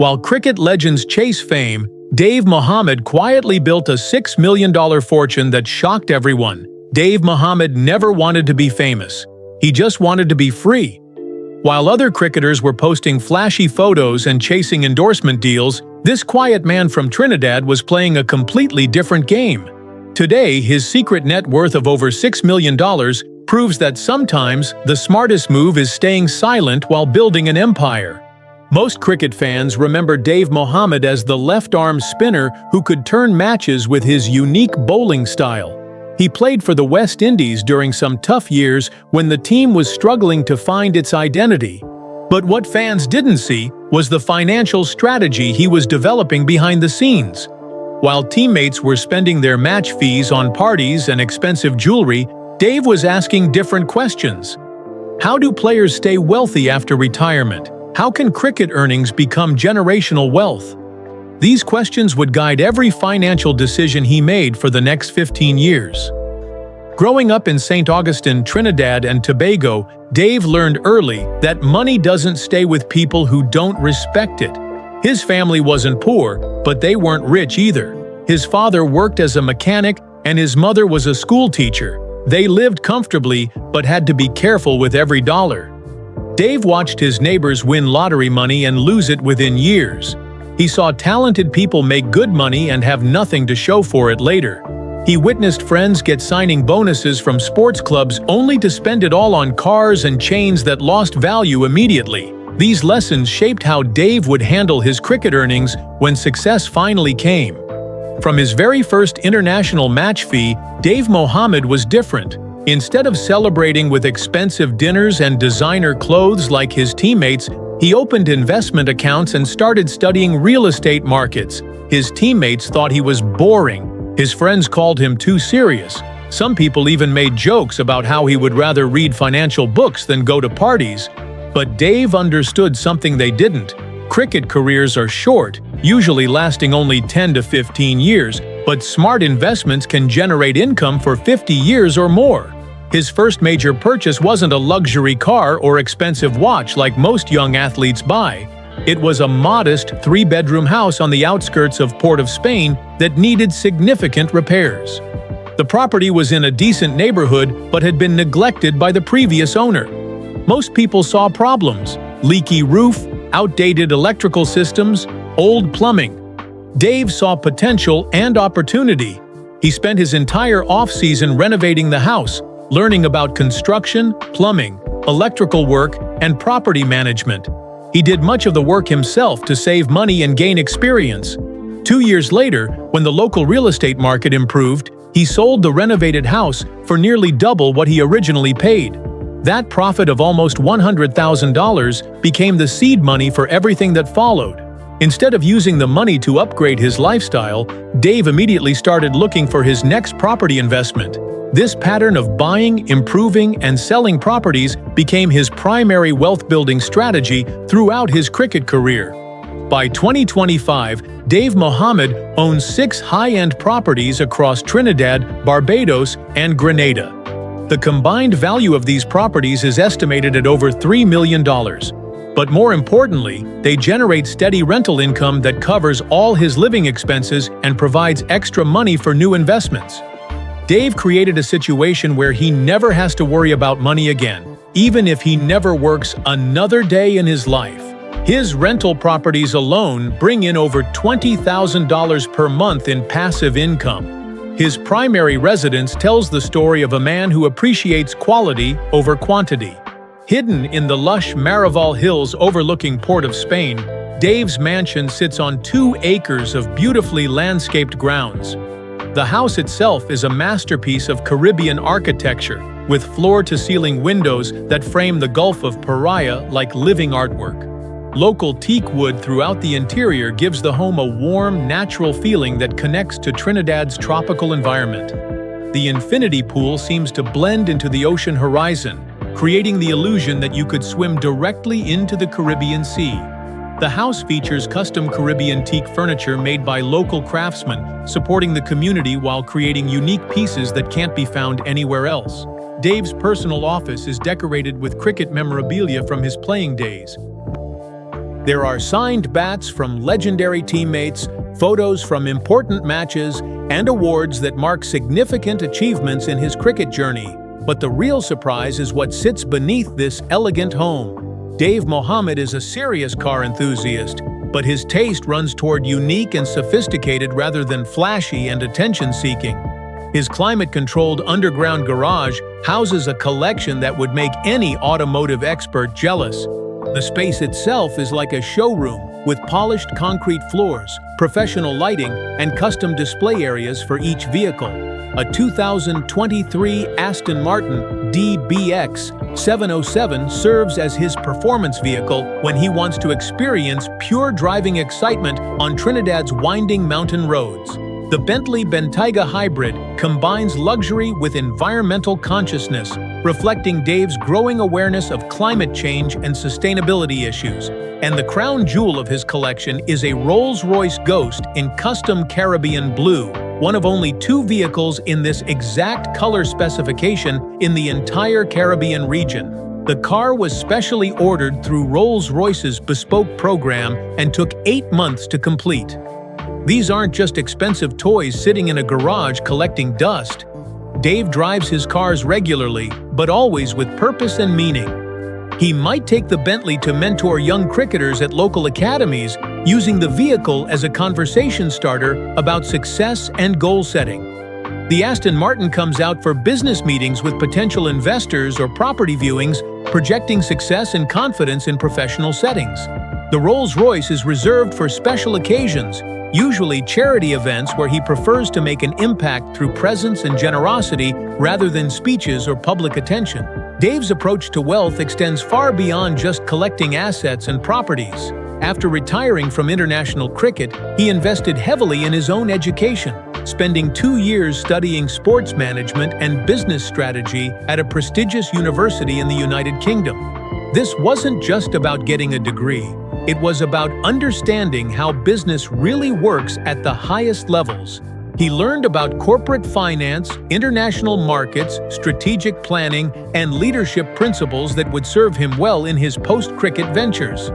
While cricket legends chase fame, Dave Mohammed quietly built a $6 million fortune that shocked everyone. Dave Mohammed never wanted to be famous. He just wanted to be free. While other cricketers were posting flashy photos and chasing endorsement deals, this quiet man from Trinidad was playing a completely different game. Today, his secret net worth of over $6 million proves that sometimes the smartest move is staying silent while building an empire. Most cricket fans remember Dave Mohammed as the left-arm spinner who could turn matches with his unique bowling style. He played for the West Indies during some tough years when the team was struggling to find its identity. But what fans didn't see was the financial strategy he was developing behind the scenes. While teammates were spending their match fees on parties and expensive jewelry, Dave was asking different questions. How do players stay wealthy after retirement? How can cricket earnings become generational wealth? These questions would guide every financial decision he made for the next 15 years. Growing up in St. Augustine, Trinidad and Tobago, Dave learned early that money doesn't stay with people who don't respect it. His family wasn't poor, but they weren't rich either. His father worked as a mechanic and his mother was a school teacher. They lived comfortably, but had to be careful with every dollar. Dave watched his neighbors win lottery money and lose it within years. He saw talented people make good money and have nothing to show for it later. He witnessed friends get signing bonuses from sports clubs only to spend it all on cars and chains that lost value immediately. These lessons shaped how Dave would handle his cricket earnings when success finally came. From his very first international match fee, Dave Mohammed was different. Instead of celebrating with expensive dinners and designer clothes like his teammates, he opened investment accounts and started studying real estate markets. His teammates thought he was boring. His friends called him too serious. Some people even made jokes about how he would rather read financial books than go to parties. But Dave understood something they didn't. Cricket careers are short, usually lasting only 10 to 15 years, but smart investments can generate income for 50 years or more. His first major purchase wasn't a luxury car or expensive watch like most young athletes buy. It was a modest 3-bedroom house on the outskirts of Port of Spain that needed significant repairs. The property was in a decent neighborhood but had been neglected by the previous owner. Most people saw problems: leaky roof, outdated electrical systems, old plumbing. Dave saw potential and opportunity. He spent his entire off-season renovating the house, learning about construction, plumbing, electrical work, and property management. He did much of the work himself to save money and gain experience. 2 years later, when the local real estate market improved, he sold the renovated house for nearly double what he originally paid. That profit of almost $100,000 became the seed money for everything that followed. Instead of using the money to upgrade his lifestyle, Dave immediately started looking for his next property investment. This pattern of buying, improving, and selling properties became his primary wealth-building strategy throughout his cricket career. By 2025, Dave Mohammed owns 6 high-end properties across Trinidad, Barbados, and Grenada. The combined value of these properties is estimated at over $3 million. But more importantly, they generate steady rental income that covers all his living expenses and provides extra money for new investments. Dave created a situation where he never has to worry about money again, even if he never works another day in his life. His rental properties alone bring in over $20,000 per month in passive income. His primary residence tells the story of a man who appreciates quality over quantity. Hidden in the lush Maraval Hills overlooking Port of Spain, Dave's mansion sits on 2 acres of beautifully landscaped grounds. The house itself is a masterpiece of Caribbean architecture, with floor-to-ceiling windows that frame the Gulf of Paria like living artwork. Local teak wood throughout the interior gives the home a warm, natural feeling that connects to Trinidad's tropical environment. The infinity pool seems to blend into the ocean horizon, creating the illusion that you could swim directly into the Caribbean Sea. The house features custom Caribbean teak furniture made by local craftsmen, supporting the community while creating unique pieces that can't be found anywhere else. Dave's personal office is decorated with cricket memorabilia from his playing days. There are signed bats from legendary teammates, photos from important matches, and awards that mark significant achievements in his cricket journey. But the real surprise is what sits beneath this elegant home. Dave Mohammed is a serious car enthusiast, but his taste runs toward unique and sophisticated rather than flashy and attention-seeking. His climate-controlled underground garage houses a collection that would make any automotive expert jealous. The space itself is like a showroom, with polished concrete floors, professional lighting, and custom display areas for each vehicle. A 2023 Aston Martin DBX 707 serves as his performance vehicle when he wants to experience pure driving excitement on Trinidad's winding mountain roads. The Bentley Bentayga Hybrid combines luxury with environmental consciousness, reflecting Dave's growing awareness of climate change and sustainability issues. And the crown jewel of his collection is a Rolls-Royce Ghost in custom Caribbean blue, one of only 2 vehicles in this exact color specification in the entire Caribbean region. The car was specially ordered through Rolls-Royce's bespoke program and took 8 months to complete. These aren't just expensive toys sitting in a garage collecting dust. Dave drives his cars regularly, but always with purpose and meaning. He might take the Bentley to mentor young cricketers at local academies, using the vehicle as a conversation starter about success and goal setting. The Aston Martin comes out for business meetings with potential investors or property viewings, projecting success and confidence in professional settings. The Rolls-Royce is reserved for special occasions, usually charity events where he prefers to make an impact through presence and generosity rather than speeches or public attention. Dave's approach to wealth extends far beyond just collecting assets and properties. After retiring from international cricket, he invested heavily in his own education, spending 2 years studying sports management and business strategy at a prestigious university in the United Kingdom. This wasn't just about getting a degree. It was about understanding how business really works at the highest levels. He learned about corporate finance, international markets, strategic planning, and leadership principles that would serve him well in his post-cricket ventures.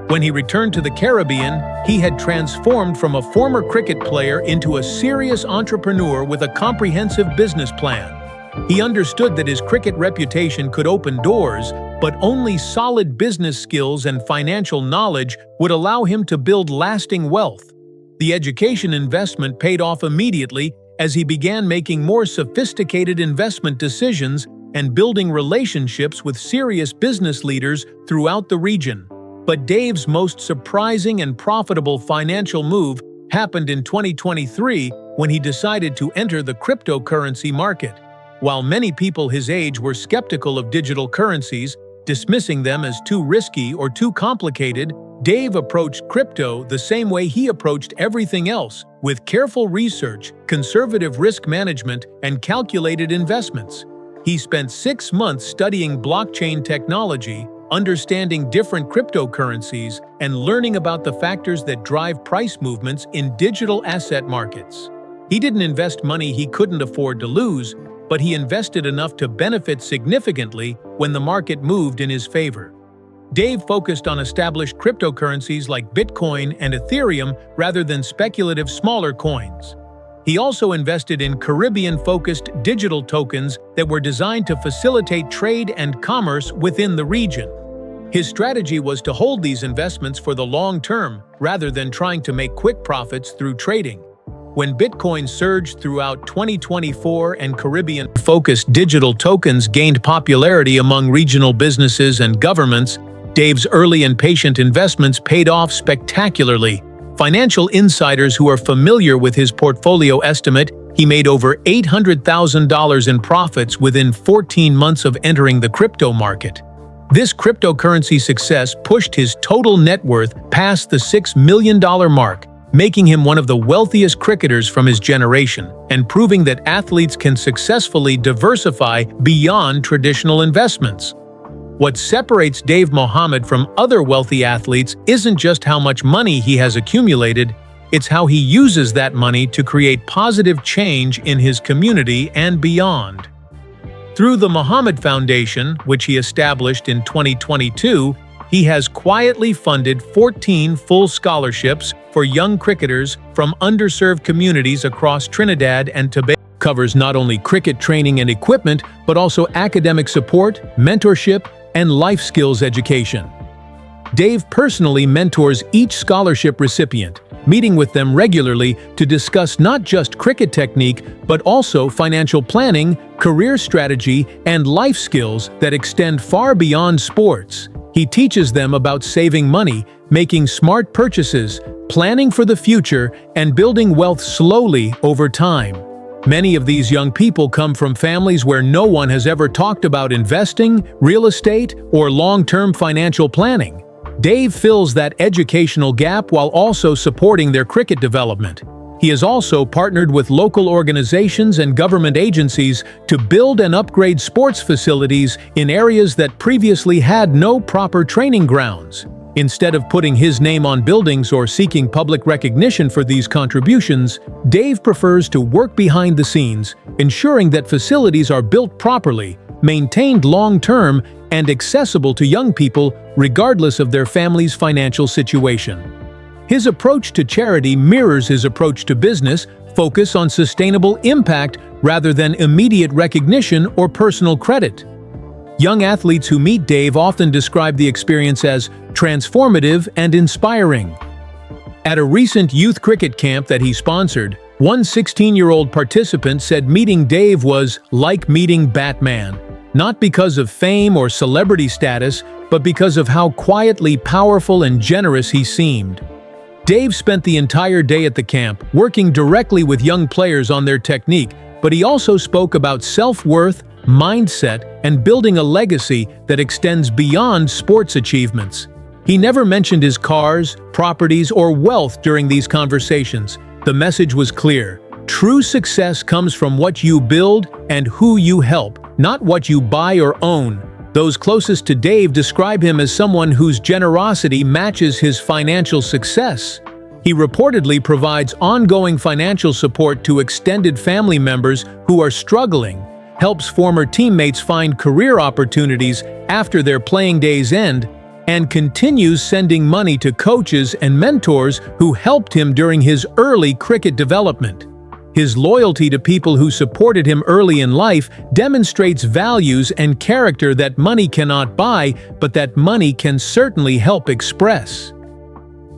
When he returned to the Caribbean, he had transformed from a former cricket player into a serious entrepreneur with a comprehensive business plan. He understood that his cricket reputation could open doors, but only solid business skills and financial knowledge would allow him to build lasting wealth. The education investment paid off immediately as he began making more sophisticated investment decisions and building relationships with serious business leaders throughout the region. But Dave's most surprising and profitable financial move happened in 2023 when he decided to enter the cryptocurrency market. While many people his age were skeptical of digital currencies, dismissing them as too risky or too complicated, Dave approached crypto the same way he approached everything else, with careful research, conservative risk management, and calculated investments. He spent 6 months studying blockchain technology, understanding different cryptocurrencies, and learning about the factors that drive price movements in digital asset markets. He didn't invest money he couldn't afford to lose, but he invested enough to benefit significantly when the market moved in his favor. Dave focused on established cryptocurrencies like Bitcoin and Ethereum rather than speculative smaller coins. He also invested in Caribbean-focused digital tokens that were designed to facilitate trade and commerce within the region. His strategy was to hold these investments for the long term rather than trying to make quick profits through trading. When Bitcoin surged throughout 2024 and Caribbean-focused digital tokens gained popularity among regional businesses and governments, Dave's early and patient investments paid off spectacularly. Financial insiders who are familiar with his portfolio estimate he made over $800,000 in profits within 14 months of entering the crypto market. This cryptocurrency success pushed his total net worth past the $6 million mark, making him one of the wealthiest cricketers from his generation, and proving that athletes can successfully diversify beyond traditional investments. What separates Dave Mohammed from other wealthy athletes isn't just how much money he has accumulated, it's how he uses that money to create positive change in his community and beyond. Through the Mohammed Foundation, which he established in 2022, He has quietly funded 14 full scholarships for young cricketers from underserved communities across Trinidad and Tobago. Covers not only cricket training and equipment, but also academic support, mentorship, and life skills education. Dave personally mentors each scholarship recipient, meeting with them regularly to discuss not just cricket technique, but also financial planning, career strategy, and life skills that extend far beyond sports. He teaches them about saving money, making smart purchases, planning for the future, and building wealth slowly over time. Many of these young people come from families where no one has ever talked about investing, real estate, or long-term financial planning. Dave fills that educational gap while also supporting their cricket development. He has also partnered with local organizations and government agencies to build and upgrade sports facilities in areas that previously had no proper training grounds. Instead of putting his name on buildings or seeking public recognition for these contributions, Dave prefers to work behind the scenes, ensuring that facilities are built properly, maintained long-term, and accessible to young people regardless of their family's financial situation. His approach to charity mirrors his approach to business, focus on sustainable impact rather than immediate recognition or personal credit. Young athletes who meet Dave often describe the experience as transformative and inspiring. At a recent youth cricket camp that he sponsored, one 16-year-old participant said meeting Dave was like meeting Batman, not because of fame or celebrity status, but because of how quietly powerful and generous he seemed. Dave spent the entire day at the camp, working directly with young players on their technique, but he also spoke about self-worth, mindset, and building a legacy that extends beyond sports achievements. He never mentioned his cars, properties, or wealth during these conversations. The message was clear. True success comes from what you build and who you help, not what you buy or own. Those closest to Dave describe him as someone whose generosity matches his financial success. He reportedly provides ongoing financial support to extended family members who are struggling, helps former teammates find career opportunities after their playing days end, and continues sending money to coaches and mentors who helped him during his early cricket development. His loyalty to people who supported him early in life demonstrates values and character that money cannot buy, but that money can certainly help express.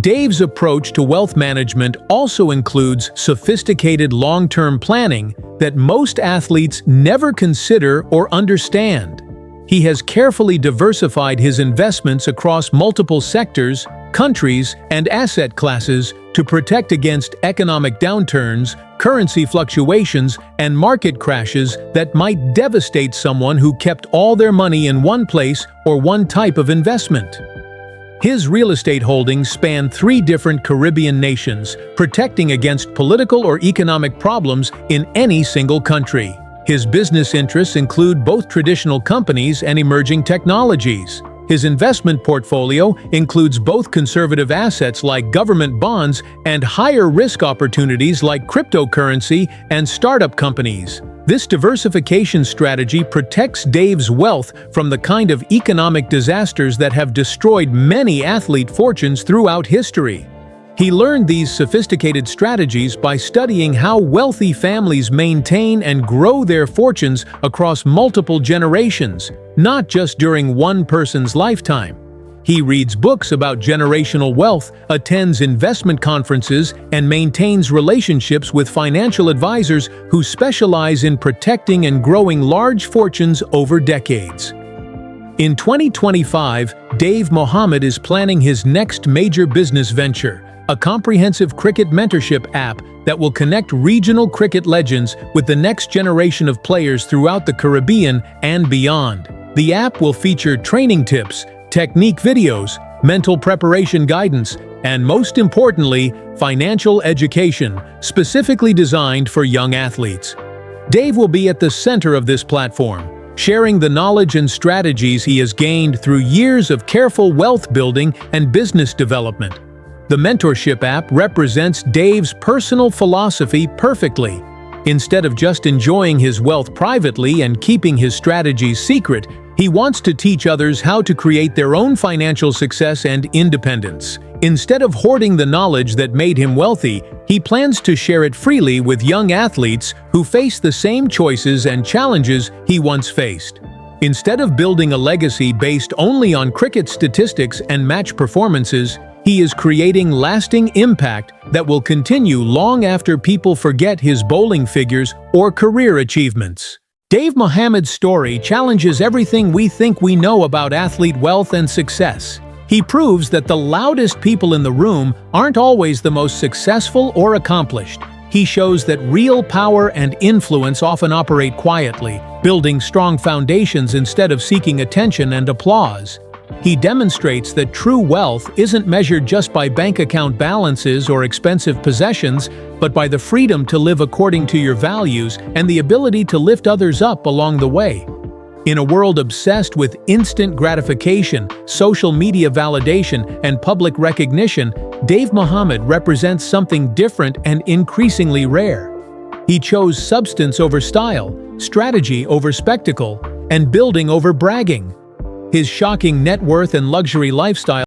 Dave's approach to wealth management also includes sophisticated long-term planning that most athletes never consider or understand. He has carefully diversified his investments across multiple sectors, countries, and asset classes to protect against economic downturns, currency fluctuations, and market crashes that might devastate someone who kept all their money in one place or one type of investment. His real estate holdings span 3 different Caribbean nations, protecting against political or economic problems in any single country. His business interests include both traditional companies and emerging technologies. His investment portfolio includes both conservative assets like government bonds and higher risk opportunities like cryptocurrency and startup companies. This diversification strategy protects Dave's wealth from the kind of economic disasters that have destroyed many athlete fortunes throughout history. He learned these sophisticated strategies by studying how wealthy families maintain and grow their fortunes across multiple generations, not just during one person's lifetime. He reads books about generational wealth, attends investment conferences, and maintains relationships with financial advisors who specialize in protecting and growing large fortunes over decades. In 2025, Dave Mohammed is planning his next major business venture, a comprehensive cricket mentorship app that will connect regional cricket legends with the next generation of players throughout the Caribbean and beyond. The app will feature training tips, technique videos, mental preparation guidance, and most importantly, financial education, specifically designed for young athletes. Dave will be at the center of this platform, sharing the knowledge and strategies he has gained through years of careful wealth building and business development. The mentorship app represents Dave's personal philosophy perfectly. Instead of just enjoying his wealth privately and keeping his strategies secret, He wants to teach others how to create their own financial success and independence. Instead of hoarding the knowledge that made him wealthy, he plans to share it freely with young athletes who face the same choices and challenges he once faced. Instead of building a legacy based only on cricket statistics and match performances, he is creating lasting impact that will continue long after people forget his bowling figures or career achievements. Dave Mohammed's story challenges everything we think we know about athlete wealth and success. He proves that the loudest people in the room aren't always the most successful or accomplished. He shows that real power and influence often operate quietly, building strong foundations instead of seeking attention and applause. He demonstrates that true wealth isn't measured just by bank account balances or expensive possessions, but by the freedom to live according to your values and the ability to lift others up along the way. In a world obsessed with instant gratification, social media validation, and public recognition, Dave Mohammed represents something different and increasingly rare. He chose substance over style, strategy over spectacle, and building over bragging. His shocking net worth and luxury lifestyle